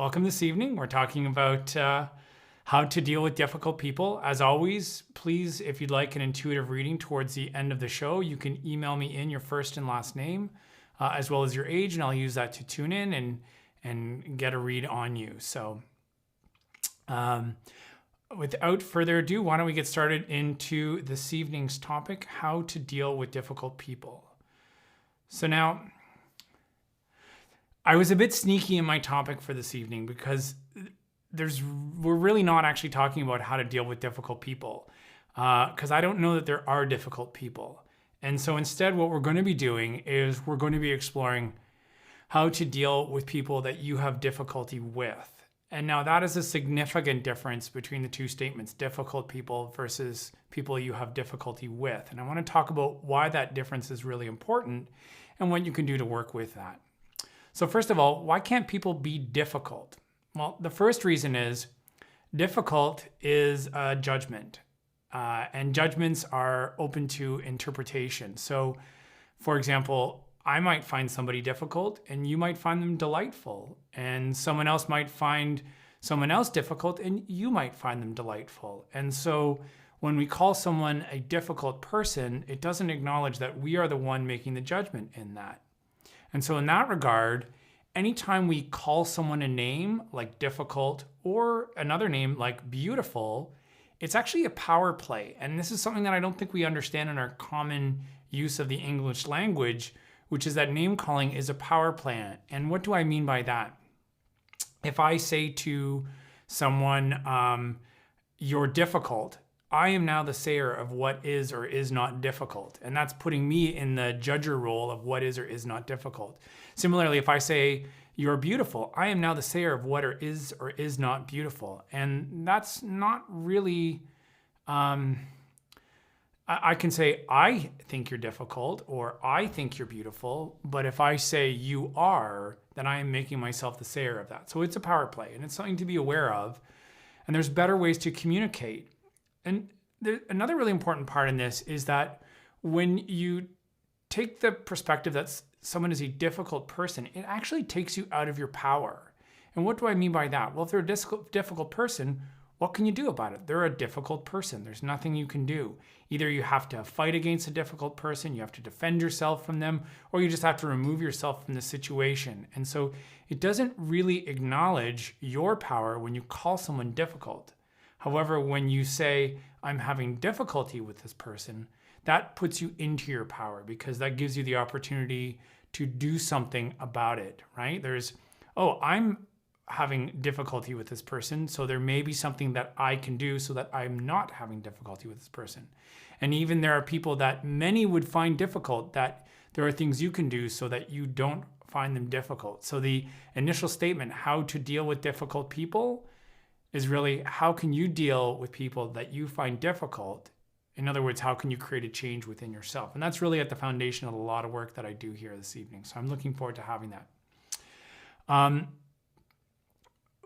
Welcome this evening. We're talking about how to deal with difficult people. As always, please, if you'd like an intuitive reading towards the end of the show, you can email me in your first and last name, as well as your age, and I'll use that to tune in and get a read on you. So without further ado, why don't we get started into this evening's topic, how to deal with difficult people. So now, I was a bit sneaky in my topic for this evening because we're really not actually talking about how to deal with difficult people, because I don't know that there are difficult people. And so instead, what we're going to be doing is we're going to be exploring how to deal with people that you have difficulty with. And now that is a significant difference between the two statements, difficult people versus people you have difficulty with. And I want to talk about why that difference is really important and what you can do to work with that. So first of all, why can't people be difficult? Well, the first reason is difficult is a judgment, and judgments are open to interpretation. So for example, I might find somebody difficult and you might find them delightful, and someone else might find someone else difficult and you might find them delightful. And so when we call someone a difficult person, it doesn't acknowledge that we are the one making the judgment in that. And so in that regard, anytime we call someone a name like difficult or another name like beautiful, it's actually a power play. And this is something that I don't think we understand in our common use of the English language, which is that name calling is a power play. And what do I mean by that? If I say to someone, you're difficult, I am now the sayer of what is or is not difficult. And that's putting me in the judger role of what is or is not difficult. Similarly, if I say, you're beautiful, I am now the sayer of what is or is not beautiful. And that's not really, I can say, I think you're difficult or I think you're beautiful. But if I say you are, then I am making myself the sayer of that. So it's a power play and it's something to be aware of. And there's better ways to communicate. And another really important part in this is that when you take the perspective that someone is a difficult person, it actually takes you out of your power. And what do I mean by that? Well, if they're a difficult person, what can you do about it? They're a difficult person. There's nothing you can do. Either you have to fight against a difficult person, you have to defend yourself from them, or you just have to remove yourself from the situation. And so it doesn't really acknowledge your power when you call someone difficult. However, when you say, I'm having difficulty with this person, that puts you into your power because that gives you the opportunity to do something about it, right? There's, I'm having difficulty with this person, so there may be something that I can do so that I'm not having difficulty with this person. And even there are people that many would find difficult, that there are things you can do so that you don't find them difficult. So the initial statement, how to deal with difficult people, is really how can you deal with people that you find difficult? In other words, how can you create a change within yourself? And that's really at the foundation of a lot of work that I do here this evening. So I'm looking forward to having that.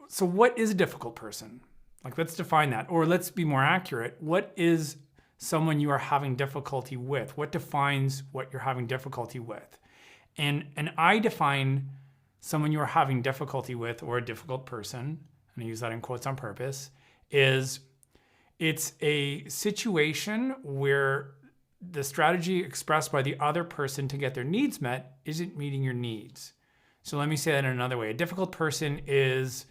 So what is a difficult person? Like, let's define that. Or let's be more accurate. What is someone you are having difficulty with? What defines what you're having difficulty with? And I define someone you are having difficulty with, or a difficult person, and I use that in quotes on purpose, is it's a situation where the strategy expressed by the other person to get their needs met isn't meeting your needs. So let me say that in another way. A difficult person is,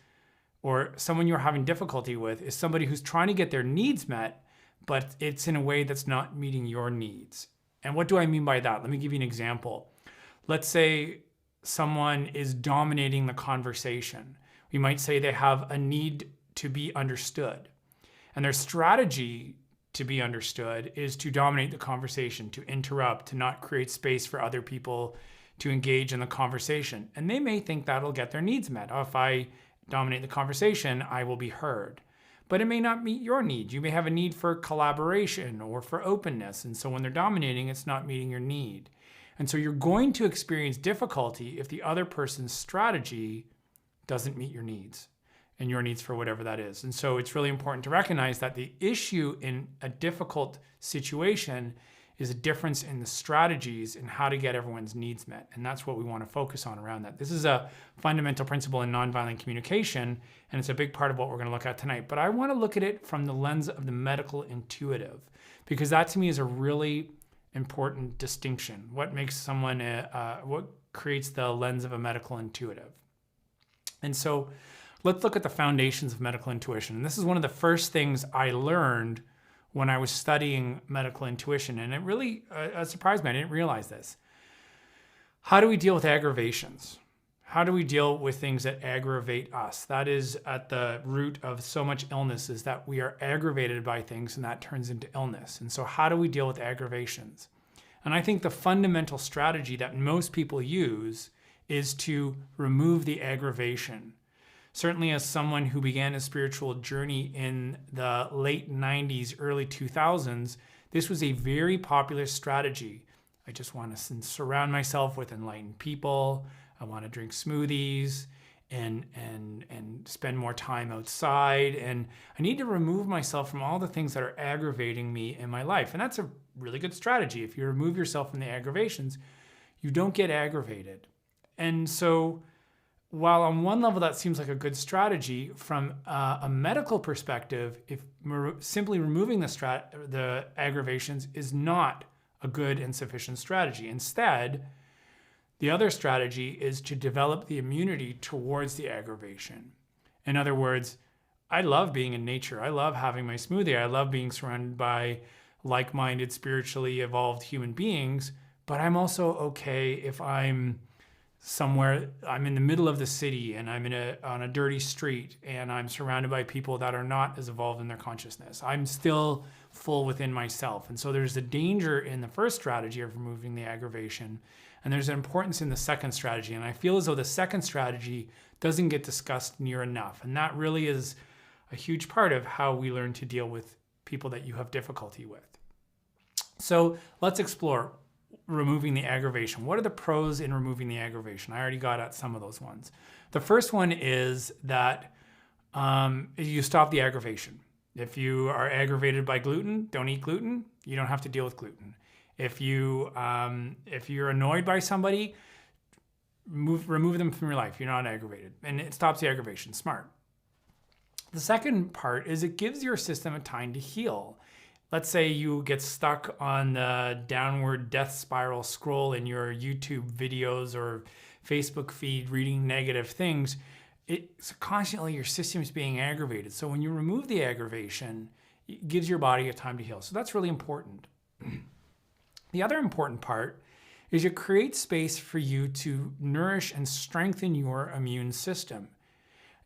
or someone you're having difficulty with, is somebody who's trying to get their needs met, but it's in a way that's not meeting your needs. And what do I mean by that? Let me give you an example. Let's say someone is dominating the conversation. We might say they have a need to be understood. And their strategy to be understood is to dominate the conversation, to interrupt, to not create space for other people to engage in the conversation. And they may think that'll get their needs met. Oh, if I dominate the conversation, I will be heard. But it may not meet your needs. You may have a need for collaboration or for openness. And so when they're dominating, it's not meeting your need. And so you're going to experience difficulty if the other person's strategy doesn't meet your needs and your needs for whatever that is. And so it's really important to recognize that the issue in a difficult situation is a difference in the strategies and how to get everyone's needs met. And that's what we want to focus on around that. This is a fundamental principle in nonviolent communication, and it's a big part of what we're going to look at tonight. But I want to look at it from the lens of the medical intuitive, because that to me is a really important distinction. What makes someone, what creates the lens of a medical intuitive? And so let's look at the foundations of medical intuition. And this is one of the first things I learned when I was studying medical intuition. And it really surprised me. I didn't realize this. How do we deal with aggravations? How do we deal with things that aggravate us? That is at the root of so much illness, is that we are aggravated by things and that turns into illness. And so how do we deal with aggravations? And I think the fundamental strategy that most people use is to remove the aggravation. Certainly as someone who began a spiritual journey in the late 90s, early 2000s, this was a very popular strategy. I just want to surround myself with enlightened people. I want to drink smoothies and spend more time outside. And I need to remove myself from all the things that are aggravating me in my life. And that's a really good strategy. If you remove yourself from the aggravations, you don't get aggravated. And so while on one level that seems like a good strategy, from a medical perspective, if simply removing the aggravations is not a good and sufficient strategy. Instead, the other strategy is to develop the immunity towards the aggravation. In other words, I love being in nature. I love having my smoothie. I love being surrounded by like-minded, spiritually evolved human beings, but I'm also okay if I'm somewhere, I'm in the middle of the city and I'm on a dirty street and I'm surrounded by people that are not as evolved in their consciousness. I'm still full within myself. And so there's a danger in the first strategy of removing the aggravation, and there's an importance in the second strategy. And I feel as though the second strategy doesn't get discussed near enough. And that really is a huge part of how we learn to deal with people that you have difficulty with. So let's explore removing the aggravation. What are the pros in removing the aggravation? I already got at some of those ones. The first one is that you stop the aggravation. If you are aggravated by gluten, don't eat gluten. You don't have to deal with gluten. If you're annoyed by somebody, remove them from your life. You're not aggravated, and it stops the aggravation. Smart. The second part is it gives your system a time to heal. Let's say you get stuck on the downward death spiral scroll in your YouTube videos or Facebook feed reading negative things. It's constantly your system is being aggravated. So when you remove the aggravation, it gives your body a time to heal. So that's really important. The other important part is it creates space for you to nourish and strengthen your immune system.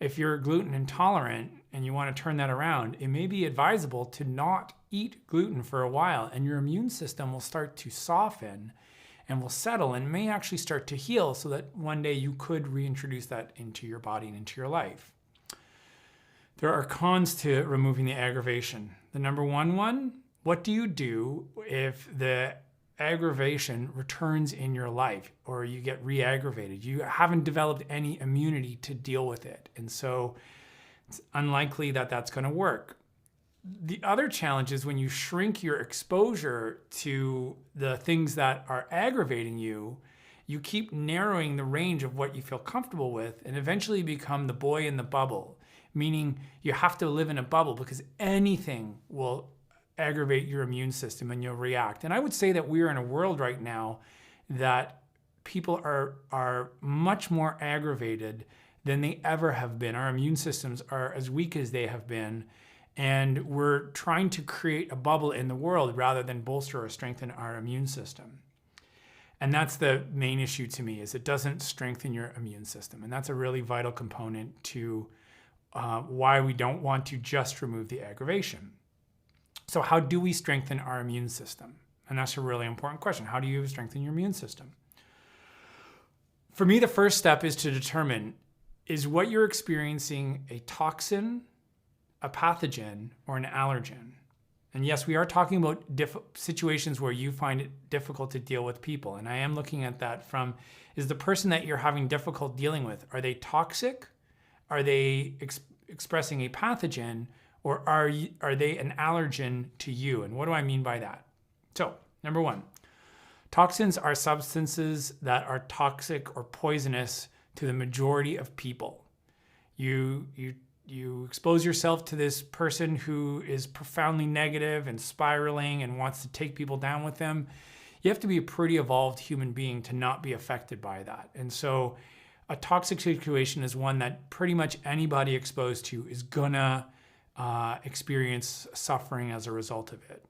If you're gluten intolerant and you want to turn that around, it may be advisable to not eat gluten for a while, and your immune system will start to soften and will settle and may actually start to heal, so that one day you could reintroduce that into your body and into your life. There are cons to removing the aggravation. The number one, what do you do if the aggravation returns in your life or you get re-aggravated? You haven't developed any immunity to deal with it. And so it's unlikely that that's going to work. The other challenge is when you shrink your exposure to the things that are aggravating you, you keep narrowing the range of what you feel comfortable with and eventually become the boy in the bubble, meaning you have to live in a bubble because anything will aggravate your immune system and you'll react. And I would say that we're in a world right now that people are much more aggravated than they ever have been. Our immune systems are as weak as they have been. And we're trying to create a bubble in the world rather than bolster or strengthen our immune system. And that's the main issue to me, is it doesn't strengthen your immune system. And that's a really vital component to why we don't want to just remove the aggravation. So how do we strengthen our immune system? And that's a really important question. How do you strengthen your immune system? For me, the first step is to determine, is what you're experiencing a toxin, a pathogen, or an allergen? And yes, we are talking about situations where you find it difficult to deal with people. And I am looking at that from, is the person that you're having difficult dealing with, are they toxic? Are they expressing a pathogen? Or are they an allergen to you? And what do I mean by that? So number one, toxins are substances that are toxic or poisonous to the majority of people. You expose yourself to this person who is profoundly negative and spiraling and wants to take people down with them. You have to be a pretty evolved human being to not be affected by that. And so a toxic situation is one that pretty much anybody exposed to is gonna experience suffering as a result of it.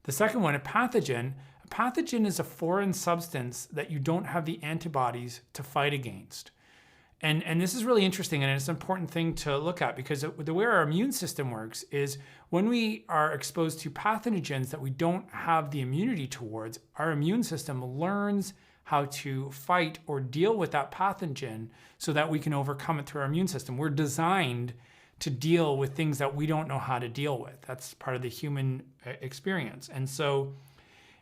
The second one, a pathogen. A pathogen is a foreign substance that you don't have the antibodies to fight against. And this is really interesting, and it's an important thing to look at, because the way our immune system works is when we are exposed to pathogens that we don't have the immunity towards, our immune system learns how to fight or deal with that pathogen so that we can overcome it through our immune system. We're designed to deal with things that we don't know how to deal with. That's part of the human experience. And so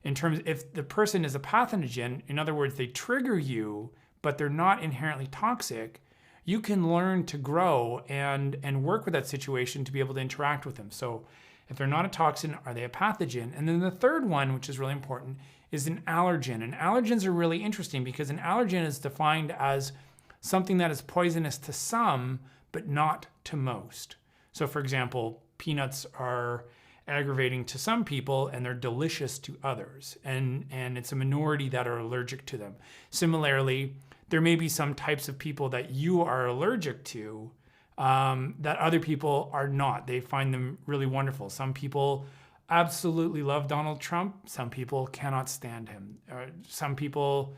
in terms, if the person is a pathogen, in other words, they trigger you, but they're not inherently toxic, you can learn to grow and work with that situation to be able to interact with them. So if they're not a toxin, are they a pathogen? And then the third one, which is really important, is an allergen. And allergens are really interesting because an allergen is defined as something that is poisonous to some, but not to most. So for example, peanuts are aggravating to some people and they're delicious to others. And it's a minority that are allergic to them. Similarly, there may be some types of people that you are allergic to that other people are not. They find them really wonderful. Some people absolutely love Donald Trump. Some people cannot stand him. Some people,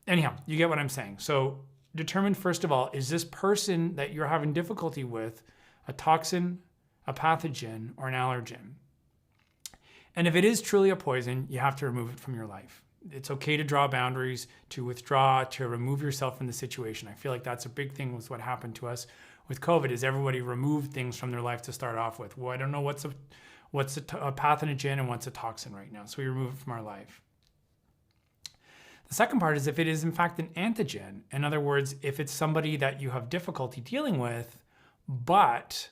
anyhow, you get what I'm saying. So determine, first of all, is this person that you're having difficulty with a toxin, a pathogen, or an allergen? And if it is truly a poison, you have to remove it from your life. It's okay to draw boundaries, to withdraw, to remove yourself from the situation. I feel like that's a big thing with what happened to us with COVID, is everybody removed things from their life to start off with. Well, I don't know what's a pathogen and what's a toxin right now, so we remove it from our life. The second part is if it is in fact an antigen. In other words, if it's somebody that you have difficulty dealing with, but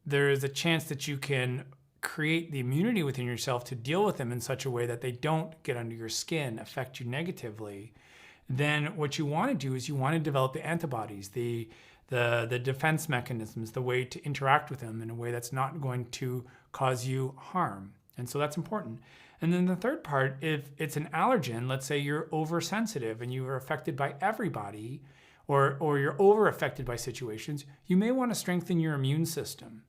there is a chance that you can create the immunity within yourself to deal with them in such a way that they don't get under your skin, affect you negatively, then what you want to do is you want to develop the antibodies, the defense mechanisms, the way to interact with them in a way that's not going to cause you harm. And so that's important. And then the third part, if it's an allergen, let's say you're oversensitive and you are affected by everybody, or you're over affected by situations, you may want to strengthen your immune system.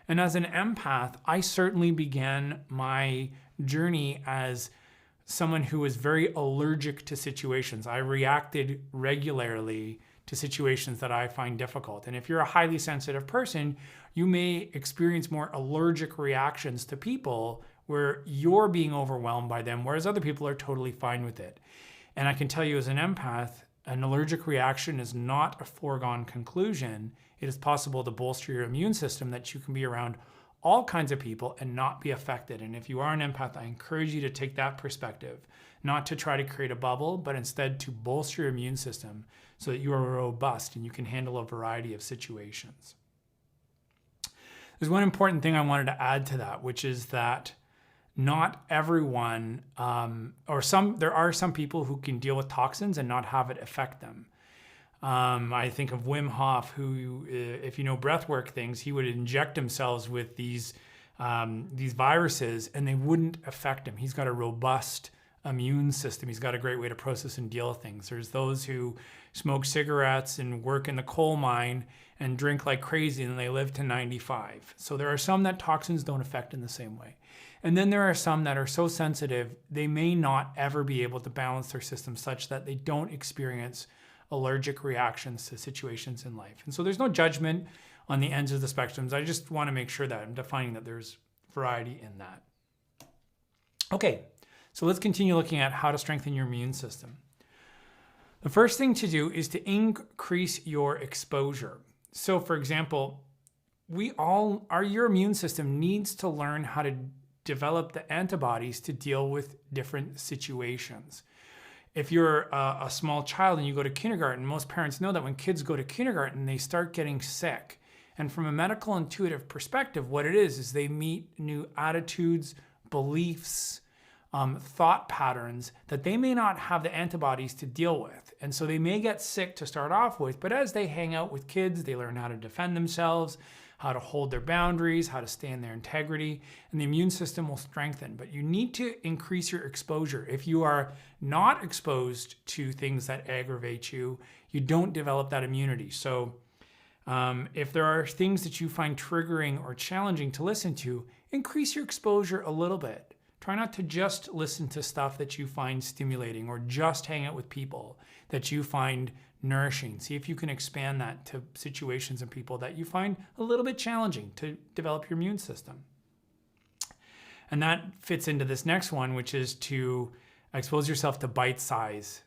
And as an empath, I certainly began my journey as someone who was very allergic to situations. I reacted regularly to situations that I find difficult. And if you're a highly sensitive person, you may experience more allergic reactions to people where you're being overwhelmed by them, whereas other people are totally fine with it. And I can tell you as an empath, an allergic reaction is not a foregone conclusion. It is possible to bolster your immune system that you can be around all kinds of people and not be affected. And if you are an empath, I encourage you to take that perspective, not to try to create a bubble, but instead to bolster your immune system so that you are robust and you can handle a variety of situations. There's one important thing I wanted to add to that, which is that not everyone, there are some people who can deal with toxins and not have it affect them. I think of Wim Hof, who, if you know breathwork things, he would inject himself with these viruses and they wouldn't affect him. He's got a robust immune system. He's got a great way to process and deal with things. There's those who smoke cigarettes and work in the coal mine and drink like crazy and they live to 95. So there are some that toxins don't affect in the same way. And then there are some that are so sensitive, they may not ever be able to balance their system such that they don't experience allergic reactions to situations in life. And so there's no judgment on the ends of the spectrums. I just want to make sure that I'm defining that there's variety in that. Okay, so let's continue looking at how to strengthen your immune system. The first thing to do is to increase your exposure. So for example, your immune system needs to learn how to develop the antibodies to deal with different situations. If you're a small child and you go to kindergarten, most parents know that when kids go to kindergarten, they start getting sick. And from a medical intuitive perspective, what it is they meet new attitudes, beliefs, thought patterns that they may not have the antibodies to deal with. And so they may get sick to start off with, but as they hang out with kids, they learn how to defend themselves, how to hold their boundaries, how to stay in their integrity, and the immune system will strengthen. But you need to increase your exposure. If you are not exposed to things that aggravate you, you don't develop that immunity. So if there are things that you find triggering or challenging to listen to, increase your exposure a little bit. Try not to just listen to stuff that you find stimulating or just hang out with people that you find nourishing. See if you can expand that to situations and people that you find a little bit challenging to develop your immune system. And that fits into this next one, which is to expose yourself to bite-size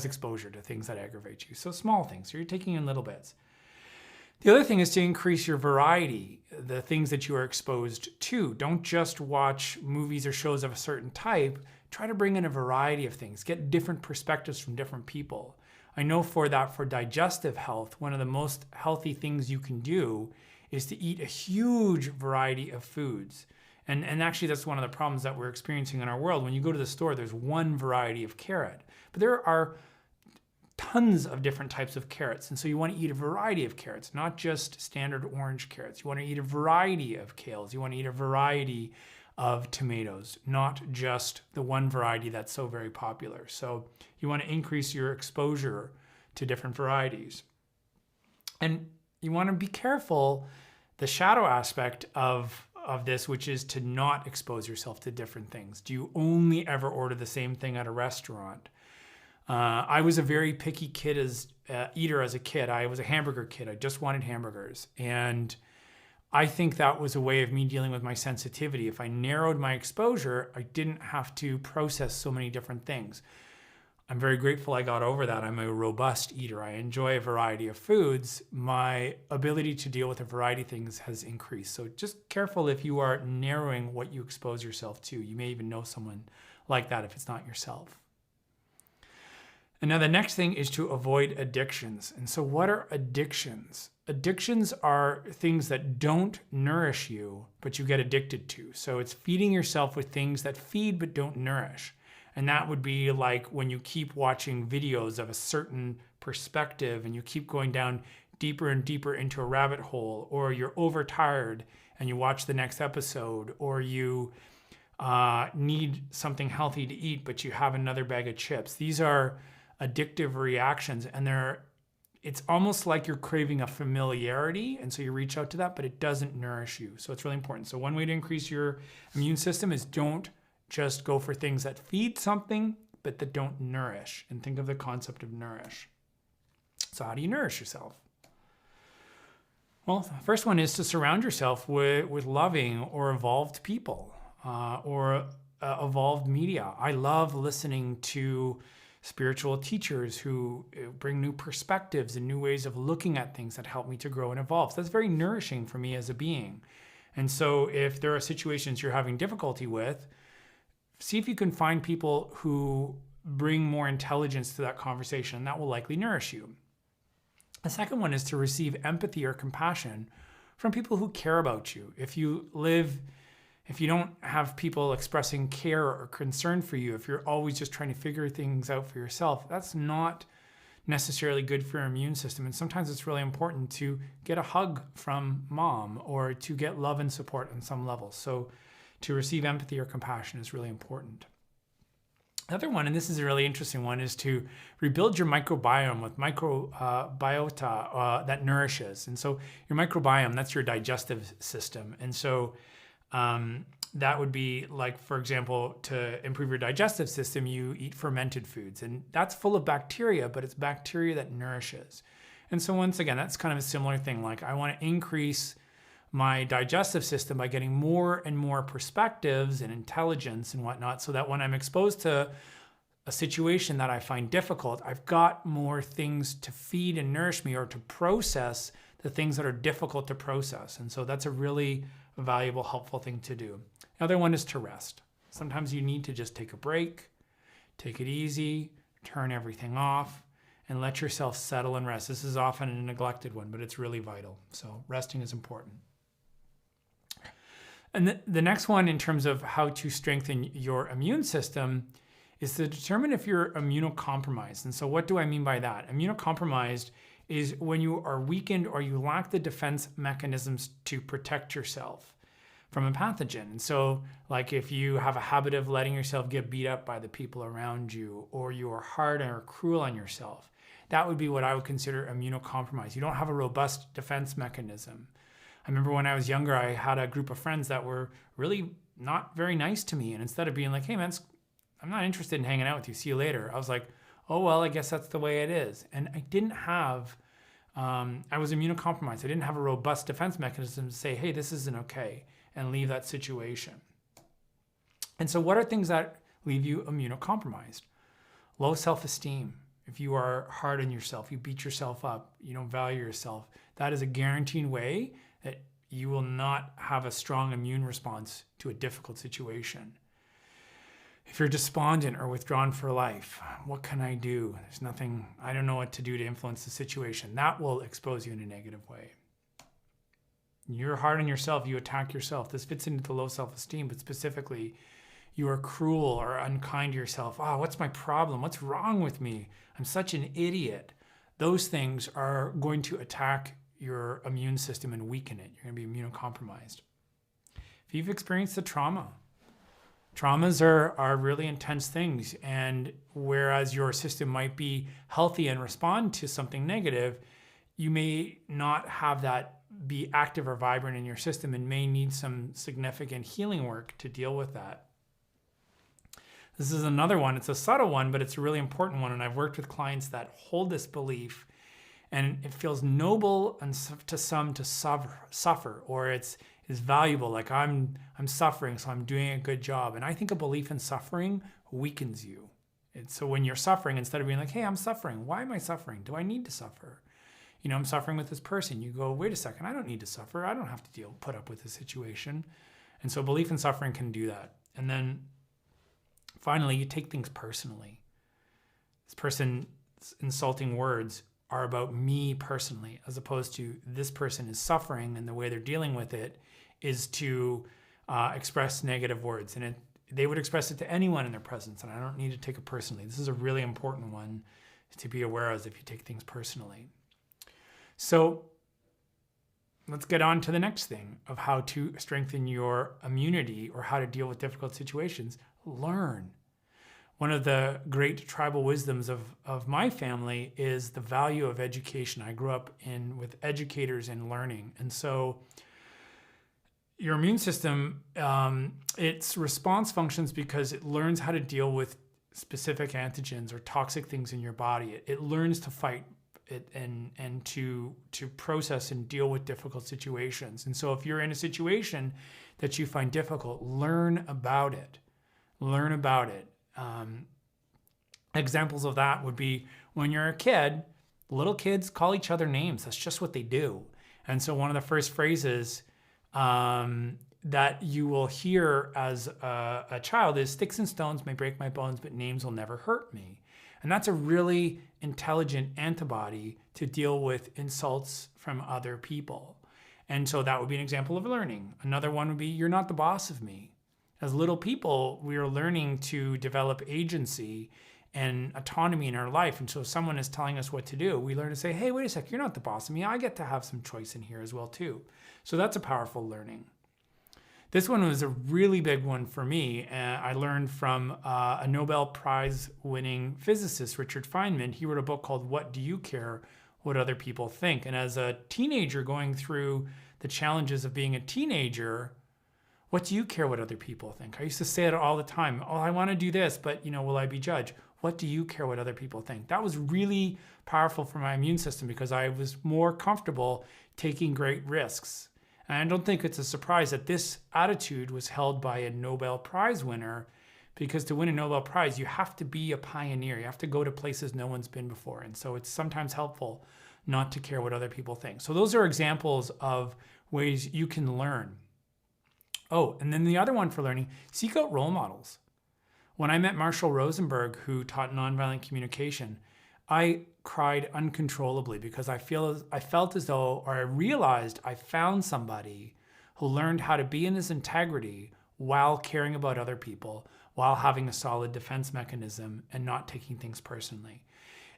exposure to things that aggravate you. So small things, so you're taking in little bits. The other thing is to increase your variety, the things that you are exposed to. Don't just watch movies or shows of a certain type. Try to bring in a variety of things. Get different perspectives from different people. I know for digestive health, one of the most healthy things you can do is to eat a huge variety of foods. And actually, that's one of the problems that we're experiencing in our world. When you go to the store, there's one variety of carrot. But there are tons of different types of carrots. And so you want to eat a variety of carrots, not just standard orange carrots. You want to eat a variety of kales. You want to eat a variety of tomatoes, not just the one variety that's so very popular. So you want to increase your exposure to different varieties. And you want to be careful, the shadow aspect of this, which is to not expose yourself to different things. Do you only ever order the same thing at a restaurant? I was a very picky eater as a kid. I was a hamburger kid. I just wanted hamburgers. And I think that was a way of me dealing with my sensitivity. If I narrowed my exposure, I didn't have to process so many different things. I'm very grateful I got over that. I'm a robust eater. I enjoy a variety of foods. My ability to deal with a variety of things has increased. So just careful if you are narrowing what you expose yourself to. You may even know someone like that if it's not yourself. And now the next thing is to avoid addictions. And so what are addictions? Addictions are things that don't nourish you, but you get addicted to. So it's feeding yourself with things that feed but don't nourish. And that would be like when you keep watching videos of a certain perspective and you keep going down deeper and deeper into a rabbit hole, or you're overtired and you watch the next episode, or you need something healthy to eat, but you have another bag of chips. These are addictive reactions, and it's almost like you're craving a familiarity, and so you reach out to that, but it doesn't nourish you. So it's really important. So one way to increase your immune system is don't just go for things that feed something, but that don't nourish. And think of the concept of nourish. So how do you nourish yourself? Well, the first one is to surround yourself with loving or evolved people or evolved media. I love listening to spiritual teachers who bring new perspectives and new ways of looking at things that help me to grow and evolve. So that's very nourishing for me as a being. And so if there are situations you're having difficulty with, see if you can find people who bring more intelligence to that conversation. That will likely nourish you. The second one is to receive empathy or compassion from people who care about you. If you don't have people expressing care or concern for you, if you're always just trying to figure things out for yourself, that's not necessarily good for your immune system. And sometimes it's really important to get a hug from mom or to get love and support on some level. So to receive empathy or compassion is really important. Another one, and this is a really interesting one, is to rebuild your microbiome with microbiota that nourishes. And so your microbiome, that's your digestive system. And so that would be like, for example, to improve your digestive system, you eat fermented foods. And that's full of bacteria, but it's bacteria that nourishes. And so once again, that's kind of a similar thing. Like I want to increase my digestive system by getting more and more perspectives and intelligence and whatnot, so that when I'm exposed to a situation that I find difficult, I've got more things to feed and nourish me or to process the things that are difficult to process. And so that's a really valuable, helpful thing to do. Another one is to rest. Sometimes you need to just take a break, take it easy, turn everything off, and let yourself settle and rest. This is often a neglected one, but it's really vital. So resting is important. And the next one in terms of how to strengthen your immune system is to determine if you're immunocompromised. And so what do I mean by that? Immunocompromised is when you are weakened or you lack the defense mechanisms to protect yourself from a pathogen. And so like if you have a habit of letting yourself get beat up by the people around you, or you are hard or cruel on yourself, that would be what I would consider immunocompromised. You don't have a robust defense mechanism. I remember when I was younger, I had a group of friends that were really not very nice to me. And instead of being like, hey man, I'm not interested in hanging out with you, see you later, I was like, oh, well, I guess that's the way it is. And I didn't have, I was immunocompromised. I didn't have a robust defense mechanism to say, hey, this isn't okay, and leave that situation. And so what are things that leave you immunocompromised? Low self-esteem. If you are hard on yourself, you beat yourself up, you don't value yourself, that is a guaranteed way that you will not have a strong immune response to a difficult situation. If you're despondent or withdrawn for life, what can I do? There's nothing, I don't know what to do to influence the situation. That will expose you in a negative way. You're hard on yourself, you attack yourself. This fits into the low self-esteem, but specifically, you are cruel or unkind to yourself. Oh, what's my problem? What's wrong with me? I'm such an idiot. Those things are going to attack your immune system and weaken it. You're going to be immunocompromised. If you've experienced a trauma, traumas are really intense things. And whereas your system might be healthy and respond to something negative, you may not have that be active or vibrant in your system and may need some significant healing work to deal with that. This is another one. It's a subtle one, but it's a really important one. And I've worked with clients that hold this belief, and it feels noble and to some to suffer, or it's valuable. Like I'm suffering, so I'm doing a good job. And I think a belief in suffering weakens you. So when you're suffering, instead of being like, hey, I'm suffering. Why am I suffering? Do I need to suffer? You know, I'm suffering with this person. You go, wait a second, I don't need to suffer. I don't have to put up with this situation. And so belief in suffering can do that. And then finally, you take things personally. This person's insulting words are about me personally, as opposed to this person is suffering, and the way they're dealing with it is to express negative words. And they would express it to anyone in their presence, and I don't need to take it personally. This is a really important one to be aware of if you take things personally. So let's get on to the next thing of how to strengthen your immunity or how to deal with difficult situations. Learn. One of the great tribal wisdoms of my family is the value of education. I grew up with educators and learning. And so your immune system, its response functions because it learns how to deal with specific antigens or toxic things in your body. It learns to fight it and to process and deal with difficult situations. And so if you're in a situation that you find difficult, learn about it. Learn about it. Examples of that would be when you're a kid, little kids call each other names. That's just what they do. And so one of the first phrases that you will hear as a child is, sticks and stones may break my bones, but names will never hurt me. And that's a really intelligent antibody to deal with insults from other people. And so that would be an example of learning. Another one would be, you're not the boss of me. As little people, we are learning to develop agency and autonomy in our life. And so if someone is telling us what to do, we learn to say, hey, wait a sec, you're not the boss of me. I get to have some choice in here as well too. So that's a powerful learning. This one was a really big one for me. I learned from a Nobel Prize winning physicist, Richard Feynman. He wrote a book called What Do You Care What Other People Think? And as a teenager going through the challenges of being a teenager, what do you care what other people think? I used to say it all the time. Oh, I want to do this, but will I be judged? What do you care what other people think? That was really powerful for my immune system because I was more comfortable taking great risks. And I don't think it's a surprise that this attitude was held by a Nobel Prize winner, because to win a Nobel Prize, you have to be a pioneer. You have to go to places no one's been before. And so it's sometimes helpful not to care what other people think. So those are examples of ways you can learn. Oh, and then the other one for learning, seek out role models. When I met Marshall Rosenberg, who taught nonviolent communication, I cried uncontrollably because I felt as though, or I realized I found somebody who learned how to be in his integrity while caring about other people, while having a solid defense mechanism and not taking things personally.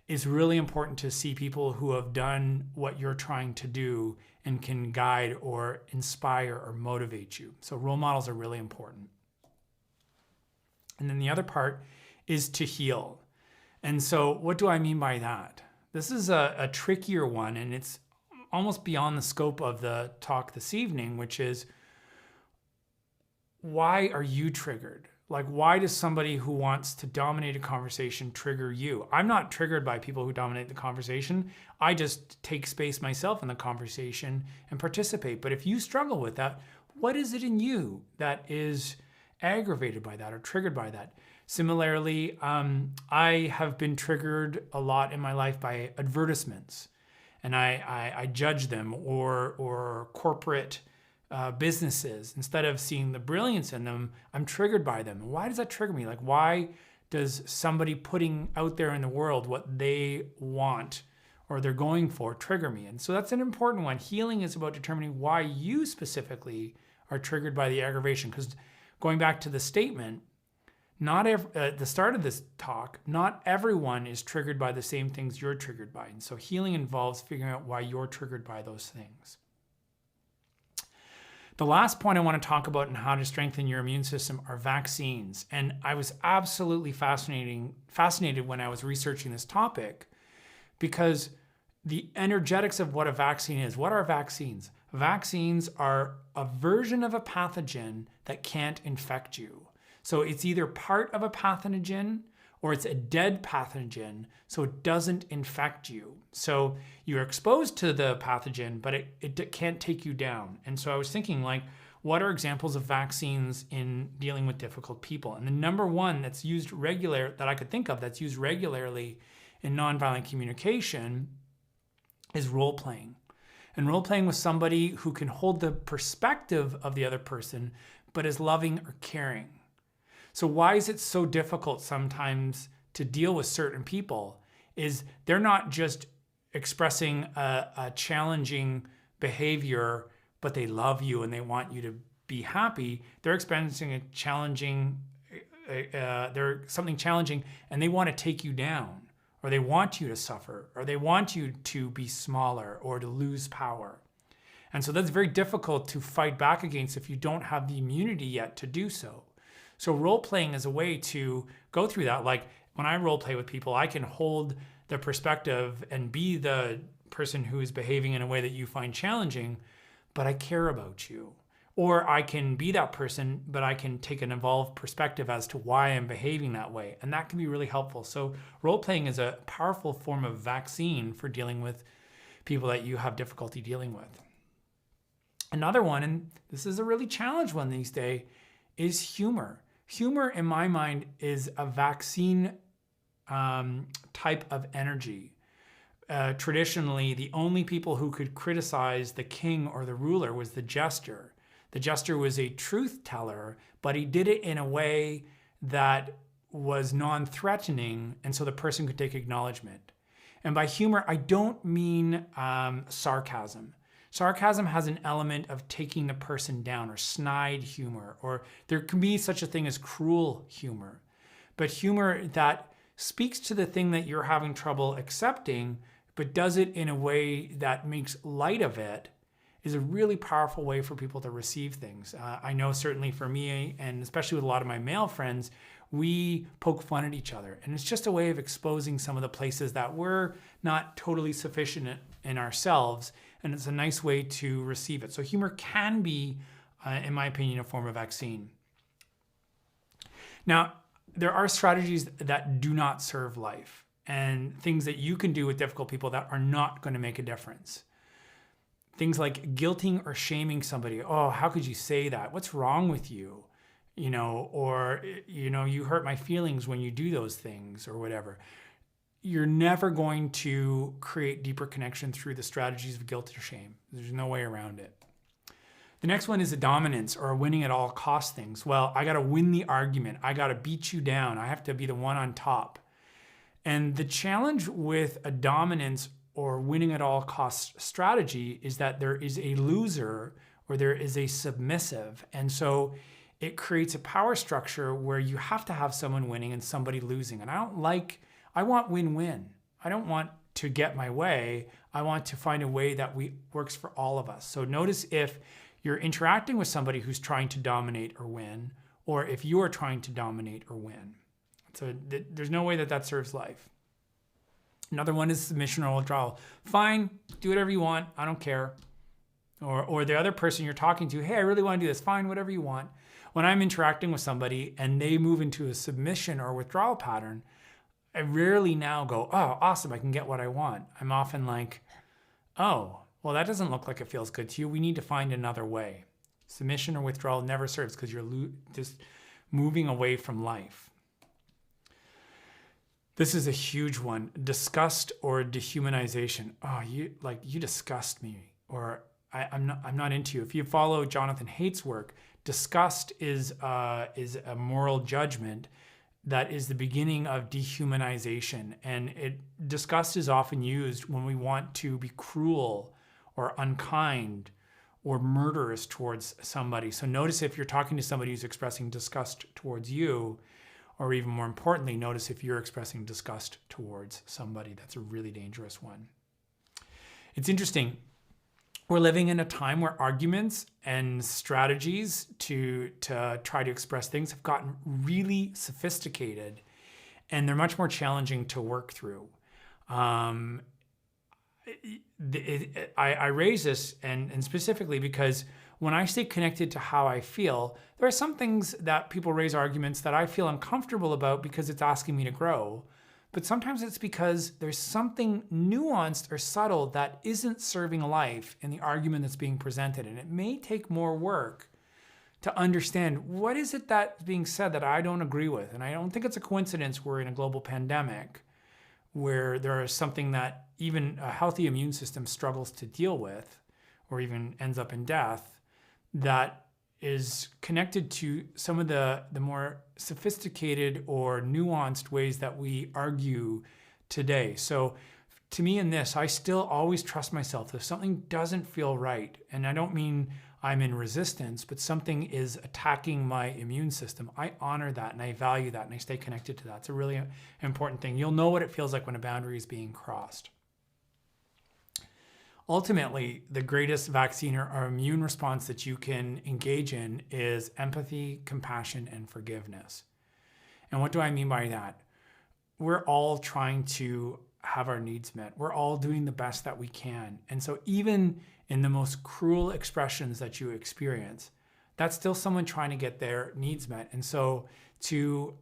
It's really important to see people who have done what you're trying to do and can guide or inspire or motivate you. So role models are really important. And then the other part is to heal. And so what do I mean by that? This is a trickier one, and it's almost beyond the scope of the talk this evening, which is, why are you triggered? Like, why does somebody who wants to dominate a conversation trigger you? I'm not triggered by people who dominate the conversation. I just take space myself in the conversation and participate. But if you struggle with that, what is it in you that is aggravated by that or triggered by that? Similarly, I have been triggered a lot in my life by advertisements, and I judge them, or corporate businesses. Instead of seeing the brilliance in them, I'm triggered by them. Why does that trigger me? Like, why does somebody putting out there in the world what they want or they're going for trigger me? And so that's an important one. Healing is about determining why you specifically are triggered by the aggravation. Because going back to the statement, at the start of this talk, not everyone is triggered by the same things you're triggered by. And so healing involves figuring out why you're triggered by those things. The last point I want to talk about and how to strengthen your immune system are vaccines. And I was absolutely fascinated when I was researching this topic, because the energetics of what a vaccine is. What are vaccines? Vaccines are a version of a pathogen that can't infect you. So it's either part of a pathogen or it's a dead pathogen, so it doesn't infect you. So you're exposed to the pathogen, but it can't take you down. And so I was thinking, like, what are examples of vaccines in dealing with difficult people? And the number one that's used that I could think of that's used regularly in nonviolent communication is role-playing. And role-playing with somebody who can hold the perspective of the other person, but is loving or caring. So why is it so difficult sometimes to deal with certain people is they're not just expressing a challenging behavior, but they love you and they want you to be happy. They're experiencing something challenging, and they want to take you down, or they want you to suffer, or they want you to be smaller or to lose power. And so that's very difficult to fight back against if you don't have the immunity yet to do so. So role-playing is a way to go through that. Like, when I role-play with people, I can hold the perspective and be the person who is behaving in a way that you find challenging, but I care about you. Or I can be that person, but I can take an evolved perspective as to why I'm behaving that way. And that can be really helpful. So role-playing is a powerful form of vaccine for dealing with people that you have difficulty dealing with. Another one, and this is a really challenged one these days, is humor. Humor, in my mind, is a vaccine type of energy. Traditionally, the only people who could criticize the king or the ruler was the jester. The jester was a truth teller, but he did it in a way that was non-threatening, and so the person could take acknowledgement. And by humor, I don't mean sarcasm. Sarcasm has an element of taking the person down, or snide humor, or there can be such a thing as cruel humor. But humor that speaks to the thing that you're having trouble accepting, but does it in a way that makes light of it, is a really powerful way for people to receive things. I know certainly for me, and especially with a lot of my male friends, we poke fun at each other. And it's just a way of exposing some of the places that we're not totally sufficient in ourselves. And it's a nice way to receive it. So humor can be, in my opinion, a form of vaccine. Now, there are strategies that do not serve life, and things that you can do with difficult people that are not going to make a difference. Things like guilting or shaming somebody. Oh, how could you say that? What's wrong with you? Or you hurt my feelings when you do those things, or whatever. You're never going to create deeper connection through the strategies of guilt or shame. There's no way around it. The next one is a dominance or a winning at all cost things. Well, I got to win the argument. I got to beat you down. I have to be the one on top. And the challenge with a dominance or winning at all cost strategy is that there is a loser or there is a submissive. And so it creates a power structure where you have to have someone winning and somebody losing. And I want win-win. I don't want to get my way. I want to find a way that works for all of us. So notice if you're interacting with somebody who's trying to dominate or win, or if you are trying to dominate or win. So there's no way that serves life. Another one is submission or withdrawal. Fine, do whatever you want, I don't care. Or the other person you're talking to, hey, I really want to do this, fine, whatever you want. When I'm interacting with somebody and they move into a submission or withdrawal pattern, I rarely now go, oh, awesome, I can get what I want. I'm often like, oh, well, that doesn't look like it feels good to you. We need to find another way. Submission or withdrawal never serves because you're just moving away from life. This is a huge one. Disgust or dehumanization. Oh, you disgust me, or I'm not into you. If you follow Jonathan Haidt's work, disgust is a moral judgment that is the beginning of dehumanization. And disgust is often used when we want to be cruel or unkind or murderous towards somebody. So notice if you're talking to somebody who's expressing disgust towards you, or even more importantly, notice if you're expressing disgust towards somebody. That's a really dangerous one. It's interesting. We're living in a time where arguments and strategies to try to express things have gotten really sophisticated, and they're much more challenging to work through. I raise this and specifically because when I stay connected to how I feel, there are some things that people raise arguments that I feel uncomfortable about because it's asking me to grow. But sometimes it's because there's something nuanced or subtle that isn't serving life in the argument that's being presented. And it may take more work to understand what is it that's being said that I don't agree with. And I don't think it's a coincidence we're in a global pandemic where there is something that even a healthy immune system struggles to deal with, or even ends up in death, that is connected to some of the more sophisticated or nuanced ways that we argue today. So to me in this, I still always trust myself. If something doesn't feel right, and I don't mean I'm in resistance, but something is attacking my immune system, I honor that and I value that and I stay connected to that. It's a really important thing. You'll know what it feels like when a boundary is being crossed. Ultimately, the greatest vaccine or immune response that you can engage in is empathy, compassion, and forgiveness. And what do I mean by that? We're all trying to have our needs met. We're all doing the best that we can. And so even in the most cruel expressions that you experience, that's still someone trying to get their needs met. And so to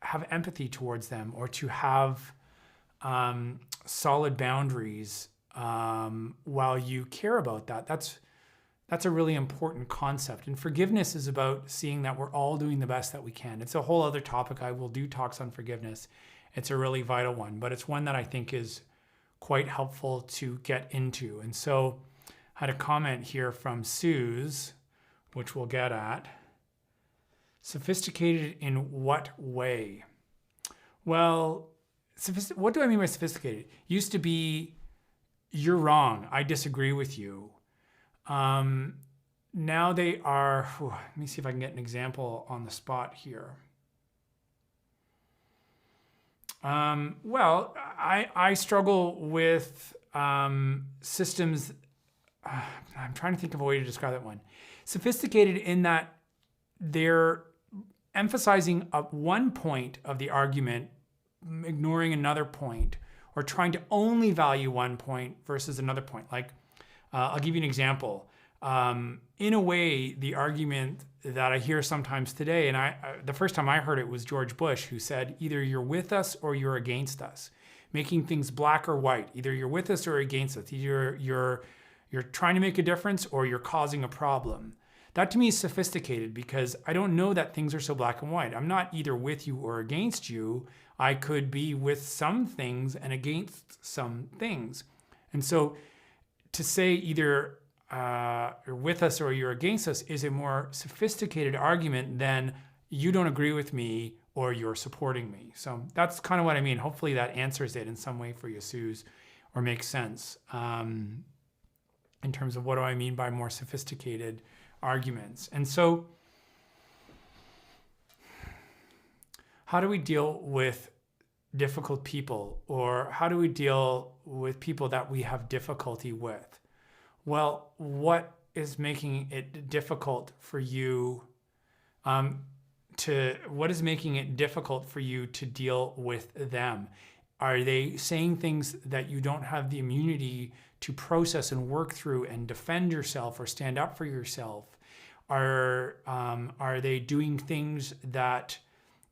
have empathy towards them, or to have solid boundaries while you care about that, that's a really important concept. And forgiveness is about seeing that we're all doing the best that we can. It's a whole other topic. I will do talks on forgiveness. It's a really vital one, but it's one that I think is quite helpful to get into. And so I had a comment here from Suze, which we'll get at. Sophisticated in what way? Well, what do I mean by sophisticated? Used to be, you're wrong, I disagree with you. Now they are, let me see if I can get an example on the spot here. Well, I struggle with systems. I'm trying to think of a way to describe that one. Sophisticated in that they're emphasizing one point of the argument, ignoring another point, or trying to only value one point versus another point. Like, I'll give you an example. In a way, the argument that I hear sometimes today, and the first time I heard it was George Bush, who said, either you're with us or you're against us, making things black or white. Either you're with us or against us. Either you're trying to make a difference or you're causing a problem. That to me is sophisticated because I don't know that things are so black and white. I'm not either with you or against you. I could be with some things and against some things. And so to say either you're with us or you're against us is a more sophisticated argument than you don't agree with me or you're supporting me. So that's kind of what I mean. Hopefully that answers it in some way for you, Suze, or makes sense. in terms of what do I mean by more sophisticated arguments. And so how do we deal with difficult people, or how do we deal with people that we have difficulty with? Well, what is making it difficult for you what is making it difficult for you to deal with them? Are they saying things that you don't have the immunity to process and work through and defend yourself or stand up for yourself? Are they doing things that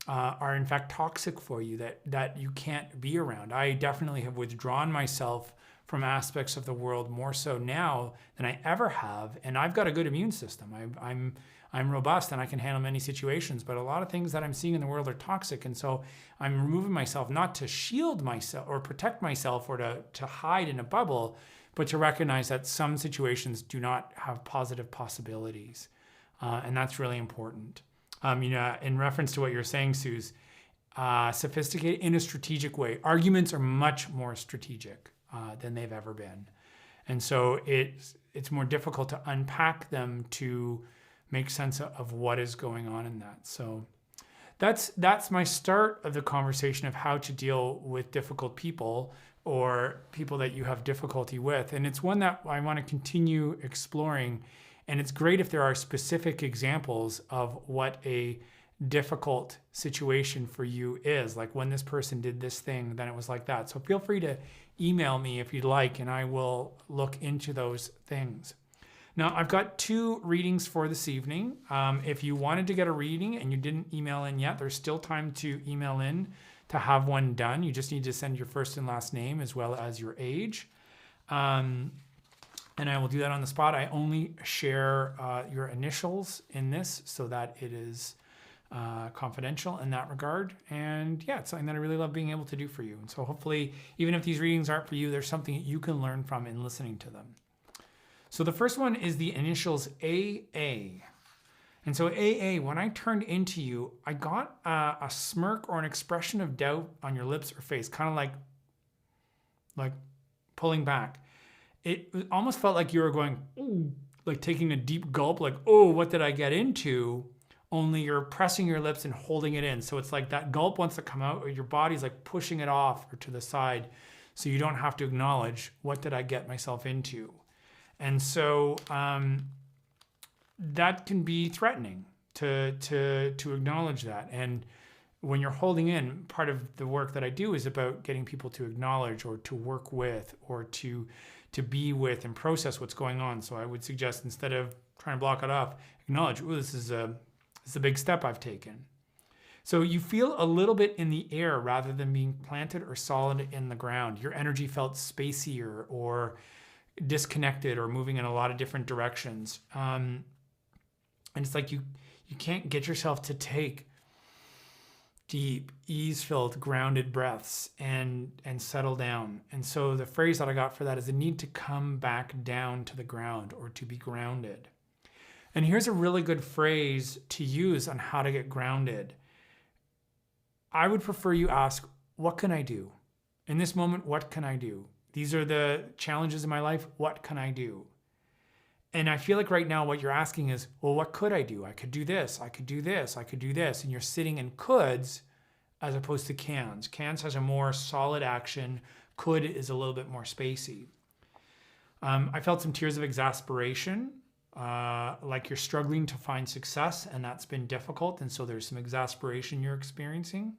are in fact toxic for you, that you can't be around? I definitely have withdrawn myself from aspects of the world more so now than I ever have, and I've got a good immune system. I'm robust and I can handle many situations, but a lot of things that I'm seeing in the world are toxic, and so I'm removing myself not to shield myself or protect myself or to hide in a bubble, but to recognize that some situations do not have positive possibilities, and that's really important. In reference to what you're saying, Suze, sophisticated in a strategic way. Arguments are much more strategic than they've ever been. And so it's more difficult to unpack them to make sense of what is going on in that. So that's my start of the conversation of how to deal with difficult people or people that you have difficulty with. And it's one that I want to continue exploring. And it's great if there are specific examples of what a difficult situation for you is. Like when this person did this thing, then it was like that. So feel free to email me if you'd like, and I will look into those things. Now, I've got 2 readings for this evening. If you wanted to get a reading and you didn't email in yet, there's still time to email in to have one done. You just need to send your first and last name as well as your age. And I will do that on the spot. I only share your initials in this so that it is confidential in that regard. And yeah, it's something that I really love being able to do for you. And so hopefully, even if these readings aren't for you, there's something that you can learn from in listening to them. So the first one is the initials AA. And so AA, when I turned into you, I got a smirk or an expression of doubt on your lips or face, kind of like pulling back. It almost felt like you were going, ooh, like taking a deep gulp, like, oh, what did I get into? Only you're pressing your lips and holding it in. So it's like that gulp wants to come out, or your body's like pushing it off or to the side, so you don't have to acknowledge, what did I get myself into? And so that can be threatening to acknowledge that. And when you're holding in, part of the work that I do is about getting people to acknowledge or to work with or to be with and process what's going on. So I would suggest, instead of trying to block it off, acknowledge, oh, this is a big step I've taken. So you feel a little bit in the air rather than being planted or solid in the ground. Your energy felt spacier or disconnected or moving in a lot of different directions. And it's like you can't get yourself to take deep, ease-filled, grounded breaths and settle down. And so the phrase that I got for that is the need to come back down to the ground or to be grounded. And here's a really good phrase to use on how to get grounded. I would prefer you ask, what can I do? In this moment, what can I do? These are the challenges in my life. What can I do? And I feel like right now what you're asking is, well, what could I do? I could do this. I could do this. I could do this. And you're sitting in coulds as opposed to cans. Cans has a more solid action. Could is a little bit more spacey. I felt some tears of exasperation, like you're struggling to find success, and that's been difficult. And so there's some exasperation you're experiencing.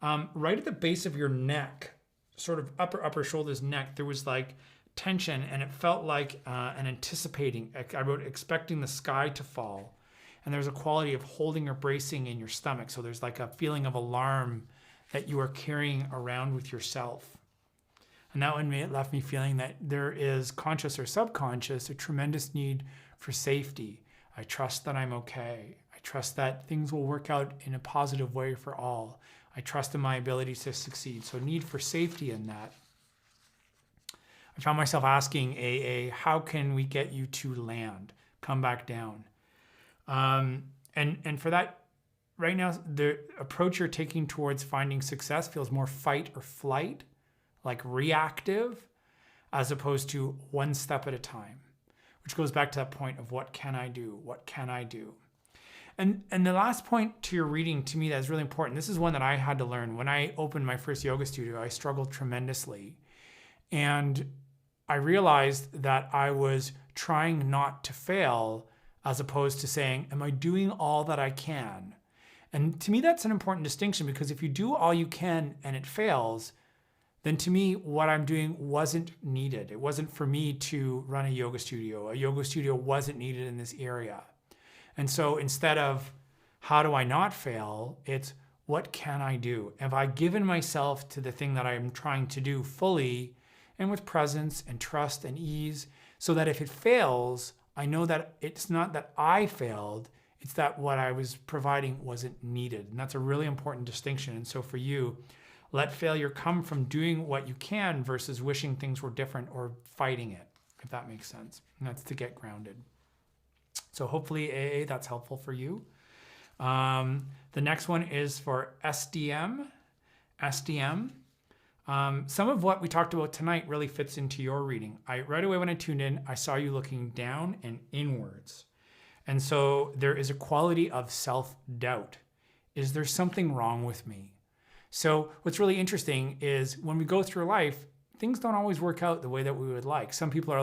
Right at the base of your neck, sort of upper shoulders, neck, there was like tension, and it felt like an anticipating. I wrote expecting the sky to fall, and there's a quality of holding or bracing in your stomach. So there's like a feeling of alarm that you are carrying around with yourself. And that one left me feeling that there is, conscious or subconscious, a tremendous need for safety. I trust that I'm okay. I trust that things will work out in a positive way for all. I trust in my ability to succeed. So need for safety in that. I found myself asking AA, how can we get you to land? Come back down. And for that, right now, the approach you're taking towards finding success feels more fight or flight, like reactive, as opposed to one step at a time, which goes back to that point of what can I do? What can I do? And the last point to your reading to me that is really important, this is one that I had to learn. When I opened my first yoga studio, I struggled tremendously. And I realized that I was trying not to fail as opposed to saying, am I doing all that I can? And to me, that's an important distinction, because if you do all you can and it fails, then to me, what I'm doing wasn't needed. It wasn't for me to run a yoga studio. A yoga studio wasn't needed in this area. And so instead of how do I not fail, it's what can I do? Have I given myself to the thing that I'm trying to do fully and with presence and trust and ease, so that if it fails, I know that it's not that I failed, it's that what I was providing wasn't needed. And that's a really important distinction. And so for you, let failure come from doing what you can versus wishing things were different or fighting it, if that makes sense. And that's to get grounded. So hopefully AA, that's helpful for you. The next one is for SDM. Some of what we talked about tonight really fits into your reading. Right away when I tuned in, I saw you looking down and inwards. And so there is a quality of self-doubt. Is there something wrong with me? So what's really interesting is when we go through life, things don't always work out the way that we would like. Some people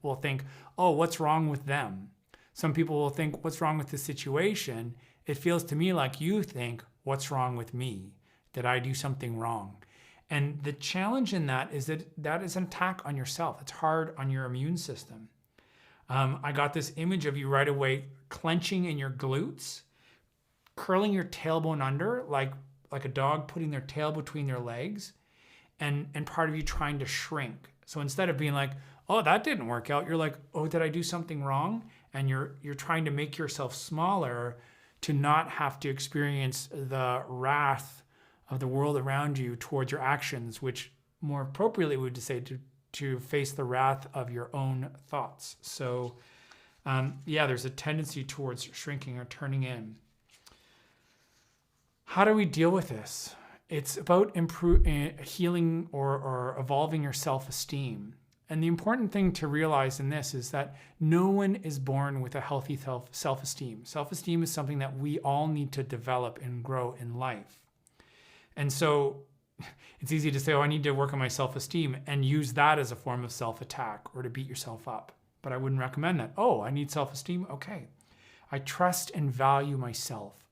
will think, oh, what's wrong with them? Some people will think, what's wrong with the situation? It feels to me like you think, what's wrong with me? Did I do something wrong? And the challenge in that is that is an attack on yourself. It's hard on your immune system. I got this image of you right away clenching in your glutes, curling your tailbone under like a dog putting their tail between their legs, and part of you trying to shrink. So instead of being like, oh, that didn't work out, you're like, oh, did I do something wrong? And you're trying to make yourself smaller to not have to experience the wrath of the world around you towards your actions, which more appropriately we would say to face the wrath of your own thoughts. So there's a tendency towards shrinking or turning in. How do we deal with this? It's about healing or evolving your self-esteem. And the important thing to realize in this is that no one is born with a healthy self-esteem. Self-esteem is something that we all need to develop and grow in life. And so it's easy to say, oh, I need to work on my self-esteem and use that as a form of self-attack or to beat yourself up. But I wouldn't recommend that. Oh, I need self-esteem? Okay. I trust and value myself,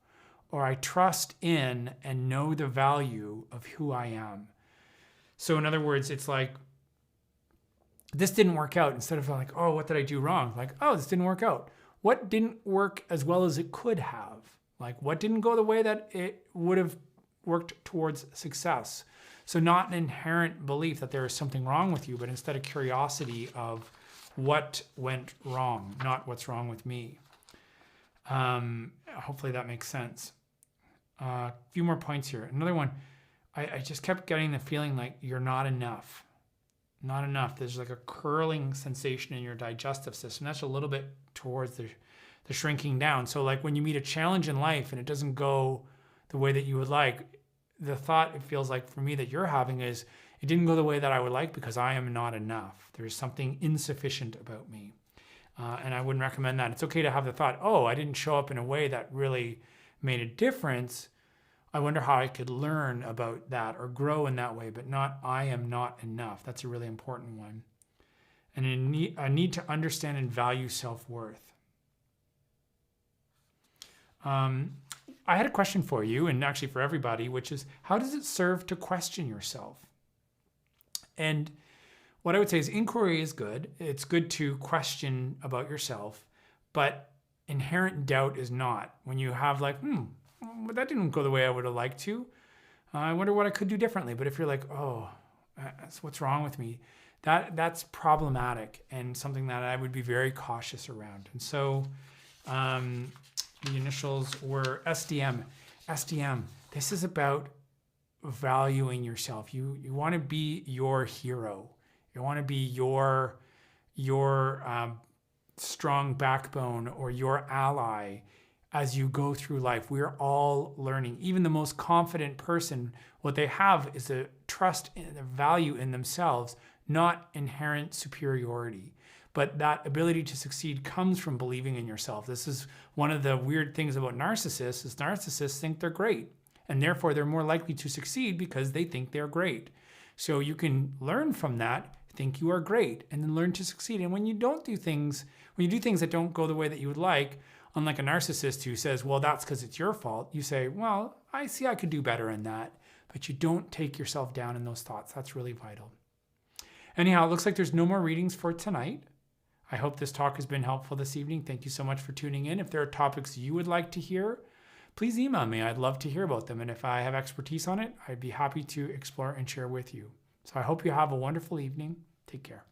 or I trust in and know the value of who I am. So in other words, it's like, this didn't work out. Instead of like, oh, what did I do wrong? Like, oh, this didn't work out. What didn't work as well as it could have? Like, what didn't go the way that it would have worked towards success? So not an inherent belief that there is something wrong with you, but instead a curiosity of what went wrong, not what's wrong with me. Hopefully that makes sense. A few more points here. Another one, I just kept getting the feeling like you're not enough. Not enough. There's like a curling sensation in your digestive system. That's a little bit towards the shrinking down. So like when you meet a challenge in life and it doesn't go the way that you would like, the thought it feels like for me that you're having is, it didn't go the way that I would like because I am not enough. There's something insufficient about me. And I wouldn't recommend that. It's okay to have the thought, oh, I didn't show up in a way that really made a difference. I wonder how I could learn about that or grow in that way, but not, I am not enough. That's a really important one. And a need to understand and value self-worth. I had a question for you, and actually for everybody, which is, how does it serve to question yourself? And what I would say is inquiry is good. It's good to question about yourself, but inherent doubt is not. When you have like, that didn't go the way I would have liked to. I wonder what I could do differently. But if you're like, oh, that's what's wrong with me, that's problematic and something that I would be very cautious around. And so the initials were SDM. SDM, this is about valuing yourself. You want to be your hero. You want to be your strong backbone or your ally as you go through life. We're all learning. Even the most confident person, what they have is a trust and a value in themselves, not inherent superiority. But that ability to succeed comes from believing in yourself. This is one of the weird things about narcissists, is narcissists think they're great. And therefore, they're more likely to succeed because they think they're great. So you can learn from that, think you are great, and then learn to succeed. And when you do things that don't go the way that you would like, unlike a narcissist who says, well, that's because it's your fault, you say, well, I see I could do better in that. But you don't take yourself down in those thoughts. That's really vital. Anyhow, it looks like there's no more readings for tonight. I hope this talk has been helpful this evening. Thank you so much for tuning in. If there are topics you would like to hear, please email me. I'd love to hear about them. And if I have expertise on it, I'd be happy to explore and share with you. So I hope you have a wonderful evening. Take care.